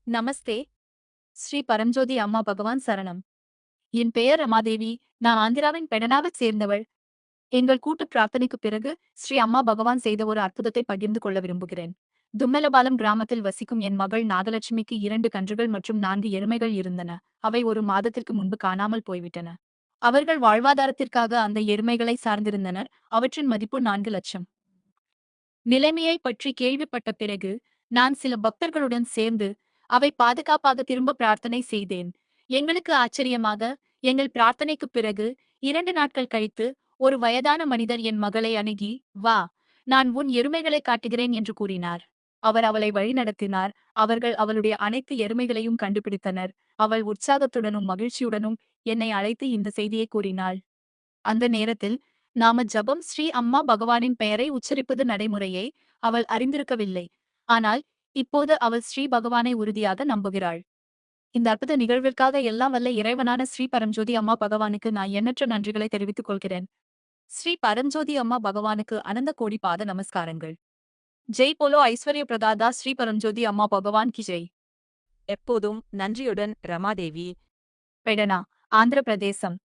நமஸ்தே. ஸ்ரீ பரம்ஜோதி அம்மா பகவான் சரணம். என் பெயர் ரமாதேவி. நான் ஆந்திராவின் பெடனாவைச் சேர்ந்தவள். எங்கள் கூட்டு பிரார்த்தனைக்குப் பிறகு ஸ்ரீ அம்மா பகவான் செய்த ஒரு அற்புதத்தை பகிர்ந்து கொள்ள விரும்புகிறேன். தும்மலபாலம் கிராமத்தில் வசிக்கும் என் மகள் நாகலட்சுமிக்கு 2 கன்றுகள் மற்றும் 4 எருமைகள் இருந்தன. அவை ஒரு மாதத்திற்கு முன்பு காணாமல் போய்விட்டன. அவர்கள் வாழ்வாதாரத்திற்காக அந்த எருமைகளை சார்ந்திருந்தனர். அவற்றின் மதிப்பு 4 லட்சம். நிலைமையைப் பற்றி கேள்விப்பட்ட பிறகு நான் சில பக்தர்களுடன் சேர்ந்து அவை பாதுகாப்பாக திரும்ப பிரார்த்தனை செய்தேன். எங்களுக்கு ஆச்சரியமாக, எங்கள் பிரார்த்தனைக்குப் பிறகு 2 நாட்கள் கழித்து ஒரு வயதான மனிதர் என் மகளை அணுகி, "வா, நான் உன் எருமைகளை காட்டுகிறேன்" என்று கூறினார். அவர் அவளை வழிநடத்தினார். அவர்கள் அவளுடைய அனைத்து எருமைகளையும் கண்டுபிடித்தனர். அவள் உற்சாகத்துடனும் மகிழ்ச்சியுடனும் என்னை அழைத்து இந்த செய்தியை கூறினாள். அந்த நேரத்தில் நாம ஜபம் ஸ்ரீ அம்மா பகவானின் பெயரை உச்சரிப்பது நடைமுறையை அவள் அறிந்திருக்கவில்லை. ஆனால் இப்போது அவள் ஸ்ரீ பகவானை உறுதியாக நம்புகிறாள். இந்த அற்புத நிகழ்விற்காக எல்லாம் வல்ல இறைவனான ஸ்ரீ பரம்ஜோதி அம்மா பகவானுக்கு நான் எண்ணற்ற நன்றிகளை தெரிவித்துக் கொள்கிறேன். ஸ்ரீ பரம்ஜோதி அம்மா பகவானுக்கு அனந்த கோடி பாத நமஸ்காரங்கள். ஜெய் போலோ ஐஸ்வர்ய பிரதாதா ஸ்ரீ பரம்ஜோதி அம்மா பகவான் கி ஜெய். எப்போதும் நன்றியுடன் ரமாதேவி. பெடனா, ஆந்திர பிரதேசம்.